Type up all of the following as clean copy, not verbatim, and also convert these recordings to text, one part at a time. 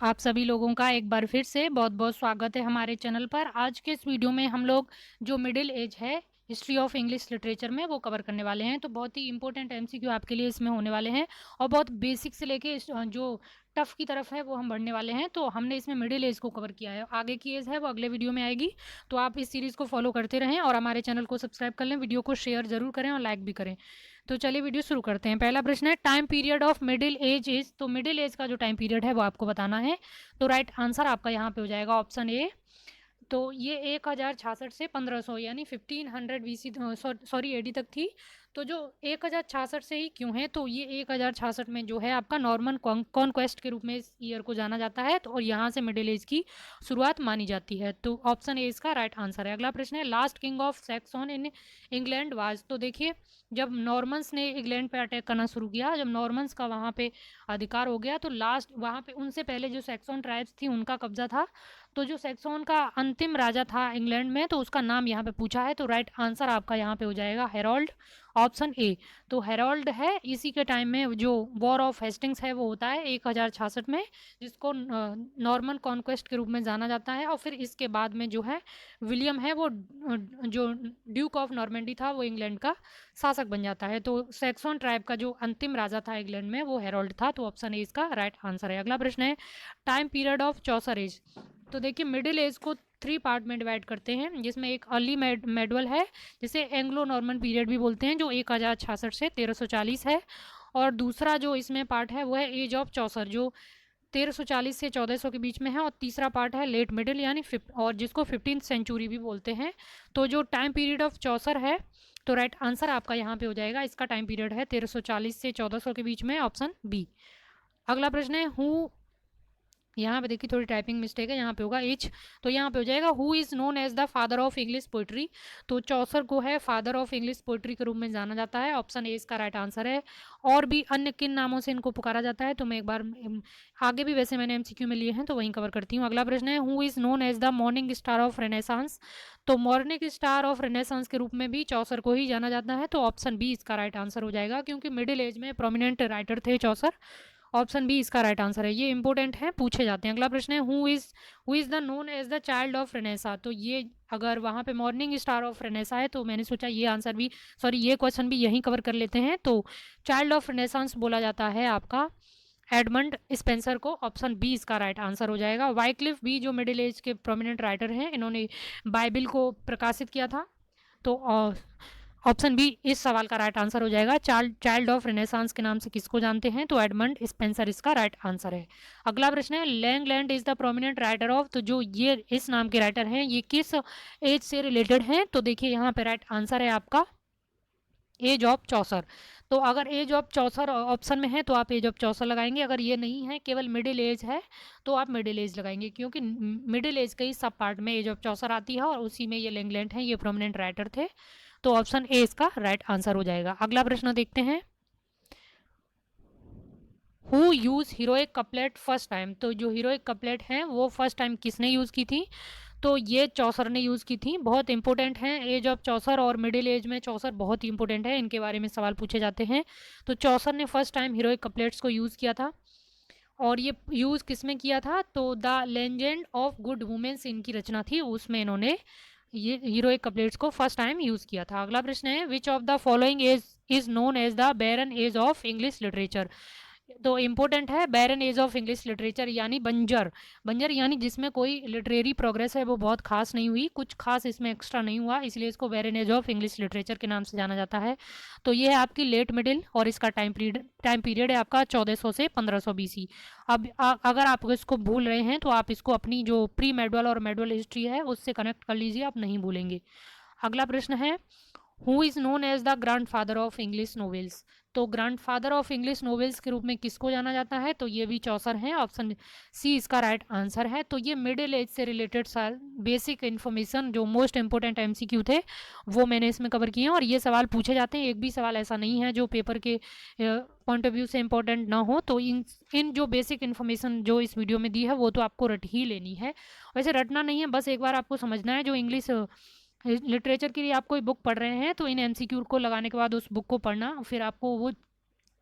आप सभी लोगों का एक बार फिर से बहुत-बहुत स्वागत है हमारे चैनल पर। आज के इस वीडियो में हम लोग जो मिडिल एज है, हिस्ट्री ऑफ इंग्लिश लिटरेचर में वो कवर करने वाले हैं। तो बहुत ही इंपॉर्टेंट एमसीक्यू आपके लिए इसमें होने वाले हैं और बहुत बेसिक से लेके जो टफ की तरफ है वो हम बढ़ने वाले हैं। तो हमने इसमें मिडिल एज को कवर किया है, आगे की एज है वो अगले वीडियो में आएगी। तो आप इस सीरीज़ को फॉलो करते रहें और हमारे चैनल को सब्सक्राइब कर लें, वीडियो को शेयर ज़रूर करें और लाइक भी करें। तो चलिए वीडियो शुरू करते हैं। पहला प्रश्न है, time period of middle age is. तो मिडिल एज का जो टाइम पीरियड है वो आपको बताना है। तो राइट आंसर आपका यहाँ पे हो जाएगा ऑप्शन ए। तो ये 1066 से 1500 यानी 1500 बीसी सॉरी एडी तक थी। तो जो 1066 से ही क्यों है, तो ये 1066 में जो है आपका नॉर्मन कॉन्क्वेस्ट के रूप में इस ईयर को जाना जाता है। तो और यहाँ से मिडिल एज की शुरुआत मानी जाती है। तो ऑप्शन ए इसका राइट आंसर है। अगला प्रश्न है, last king of Saxon in England was. तो देखिए, जब नॉर्मन्स ने इंग्लैंड पे अटैक करना शुरू किया, जब नॉर्मन्स का वहाँ पे अधिकार हो गया, तो लास्ट वहाँ पे उनसे पहले जो सैक्सन ट्राइब्स थी उनका कब्जा था। तो जो सैक्सन का अंतिम राजा था इंग्लैंड में, तो उसका नाम यहाँ पे पूछा है। तो राइट आंसर आपका यहाँ पे हो जाएगा हेरोल्ड, ऑप्शन ए। तो हेरोल्ड है, इसी के टाइम में जो वॉर ऑफ हेस्टिंग्स है वो होता है 1066 में, जिसको नॉर्मन कॉन्क्वेस्ट के रूप में जाना जाता है। और फिर इसके बाद में जो है विलियम है वो जो ड्यूक ऑफ नॉर्मेंडी था वो इंग्लैंड का शासक बन जाता है। तो सैक्सन ट्राइब का जो अंतिम राजा था इंग्लैंड में वो हेरोल्ड था। तो ऑप्शन ए इसका राइट आंसर है। अगला प्रश्न है, time period of Chaucer age. तो देखिए, मिडिल एज को 3 पार्ट में डिवाइड करते हैं, जिसमें एक अर्ली मेडवल है, जिसे एंग्लो नॉर्मन पीरियड भी बोलते हैं, जो 1066 से 1340 है। और दूसरा जो इसमें पार्ट है वो है एज ऑफ चौसर, जो 1340 से 1400 के बीच में है। और तीसरा पार्ट है लेट मिडिल यानी और जिसको 15th सेंचुरी भी बोलते हैं। तो जो टाइम पीरियड ऑफ चौसर है, तो राइट आंसर आपका यहाँ पे हो जाएगा, इसका टाइम पीरियड है 1340 से 1400 के बीच में, ऑप्शन बी। अगला प्रश्न है, हु, यहाँ पे देखिए थोड़ी टाइपिंग मिस्टेक है, यहाँ पे होगा एच। तो यहाँ पे हो जाएगा, who is known as the father of English poetry. तो चौसर को है फादर ऑफ इंग्लिश पोइट्री के रूप में जाना जाता है, ऑप्शन ए इसका राइट आंसर है। और भी अन्य किन नामों से इनको पुकारा जाता है, तो मैं एक बार आगे भी वैसे मैंने एमसीक्यू में लिए हैं तो वहीं कवर करती हूँ। अगला प्रश्न है, who is known as the morning star of Renaissance. तो मॉर्निंग स्टार ऑफ रेनेसांस के रूप में भी चौसर को ही जाना जाता है। तो ऑप्शन बी इसका राइट आंसर हो जाएगा, क्योंकि मिडिल एज में प्रोमिनेंट राइटर थे चौसर। ऑप्शन बी इसका राइट आंसर है, ये इंपॉर्टेंट है, पूछे जाते हैं। अगला प्रश्न है, who is the known as the child of Renaissance. तो ये अगर वहाँ पे मॉर्निंग स्टार ऑफ रेनेसा है, तो मैंने सोचा ये आंसर भी, सॉरी ये क्वेश्चन भी यहीं कवर कर लेते हैं। तो चाइल्ड ऑफ रेनेसांस बोला जाता है आपका एडमंड स्पेंसर को, ऑप्शन बी इसका राइट आंसर हो जाएगा। वाइक्लिफ भी जो मिडिल एज के प्रोमिनेंट राइटर हैं, इन्होंने बाइबिल को प्रकाशित किया था। तो ऑप्शन बी इस सवाल का राइट आंसर हो जाएगा। चाइल्ड ऑफ रेनेसांस के नाम से किसको जानते हैं, तो एडमंड स्पेंसर इसका राइट आंसर है। अगला प्रश्न है, Langland is the prominent writer of. तो जो ये इस नाम के राइटर हैं, ये किस एज से रिलेटेड हैं, तो देखिए यहाँ पे राइट आंसर है आपका एज ऑफ चौसर। तो अगर एज ऑफ चौसर ऑप्शन में है तो आप एज ऑफ चौसर लगाएंगे, अगर ये नहीं है, केवल मिडिल एज है, तो आप मिडिल एज लगाएंगे, क्योंकि मिडिल एज के ही सब पार्ट में एज ऑफ चौसर आती है और उसी में ये लैंगलैंड है, ये प्रोमिनेंट राइटर थे। तो ऑप्शन ए इसका राइट आंसर हो जाएगा। अगला प्रश्न देखते हैं, who use heroic couplet first time. तो जो हीरोइक कपलेट हैं वो फर्स्ट टाइम किसने यूज़ की थी, तो ये चौसर ने यूज़ की थी। बहुत इंपॉर्टेंट है, एज ऑफ चौसर और मिडिल एज में चौसर बहुत ही इंपॉर्टेंट है, इनके बारे में सवाल पूछे जाते हैं। तो चौसर ने फर्स्ट टाइम हीरोइक कपलेट्स को यूज़ किया था। और ये यूज़ किस में किया था, तो the legend of good womens इनकी रचना थी, उसमें इन्होंने ये हीरोइक कपलेट्स को फर्स्ट टाइम यूज़ किया था। अगला प्रश्न है, which of the following is known as the barren age of English literature. तो इंपॉर्टेंट है, barren age of English literature यानी बंजर। बंजर यानी जिसमें कोई लिटरेरी प्रोग्रेस है वो बहुत खास नहीं हुई, कुछ खास इसमें एक्स्ट्रा नहीं हुआ, इसलिए इसको बैरन एज ऑफ इंग्लिश लिटरेचर के नाम से जाना जाता है। तो ये है आपकी लेट मिडिल, और इसका टाइम पीरियड है आपका 1400 से 1500 बीसी। अब अगर आप इसको भूल रहे हैं तो आप इसको अपनी जो प्री मेडवल और मेडवल हिस्ट्री है उससे कनेक्ट कर लीजिए, आप नहीं भूलेंगे। अगला प्रश्न है, who is known as the grandfather of English novels. तो grandfather of English novels के रूप में किसको जाना जाता है, तो ये भी चौसर हैं, ऑप्शन सी इसका राइट आंसर है। तो ये मिडिल एज से रिलेटेड बेसिक इन्फॉर्मेशन जो मोस्ट इंपॉर्टेंट एमसीक्यू थे वो मैंने इसमें कवर किए हैं, और ये सवाल पूछे जाते हैं, एक भी सवाल ऐसा नहीं है जो पेपर के पॉइंट ऑफ व्यू से इंपॉर्टेंट ना हो। तो इन जो बेसिक इन्फॉर्मेशन जो इस वीडियो में दी है वो तो आपको रट ही लेनी है। वैसे रटना नहीं है, बस एक बार आपको समझना है। जो इंग्लिश लिटरेचर के लिए आप कोई बुक पढ़ रहे हैं तो इन एमसीक्यू को लगाने के बाद उस बुक को पढ़ना, फिर आपको वो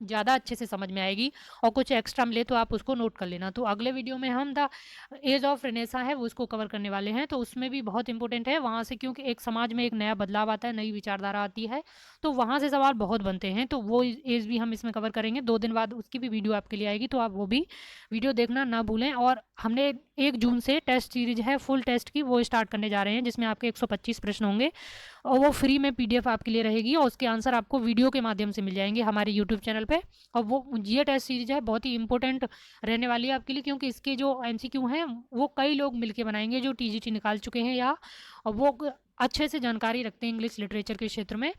ज़्यादा अच्छे से समझ में आएगी, और कुछ एक्स्ट्रा मिले तो आप उसको नोट कर लेना। तो अगले वीडियो में हम द एज ऑफ रेनेसा है वो उसको कवर करने वाले हैं, तो उसमें भी बहुत इंपॉर्टेंट है वहाँ से, क्योंकि एक समाज में एक नया बदलाव आता है, नई विचारधारा आती है, तो वहाँ से सवाल बहुत बनते हैं। तो वो एज भी हम इसमें कवर करेंगे। 2 दिन बाद उसकी भी वीडियो आपके लिए आएगी, तो आप वो भी वीडियो देखना ना भूलें। और हमने 1 जून से टेस्ट सीरीज है फुल टेस्ट की, वो स्टार्ट करने जा रहे हैं, जिसमें आपके 125 प्रश्न होंगे, और वो फ्री में पीडीएफ आपके लिए रहेगी, और उसके आंसर आपको वीडियो के माध्यम से मिल जाएंगे हमारे यूट्यूब चैनल पे। और वो ये टेस्ट सीरीज है बहुत ही इंपॉर्टेंट रहने वाली है आपके लिए, क्योंकि इसके जो एमसीक्यू हैं वो कई लोग मिलके बनाएंगे जो टीजीटी निकाल चुके हैं, या वो अच्छे से जानकारी रखते हैं इंग्लिश लिटरेचर के क्षेत्र में,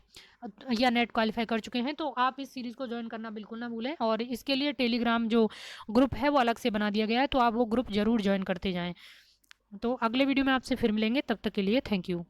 या नेट क्वालिफाई कर चुके हैं। तो आप इस सीरीज़ को ज्वाइन करना बिल्कुल ना भूलें, और इसके लिए टेलीग्राम जो ग्रुप है वो अलग से बना दिया गया है, तो आप वो ग्रुप ज़रूर ज्वाइन करते जाएँ। तो अगले वीडियो में आपसे फिर मिलेंगे, तब तक के लिए थैंक यू।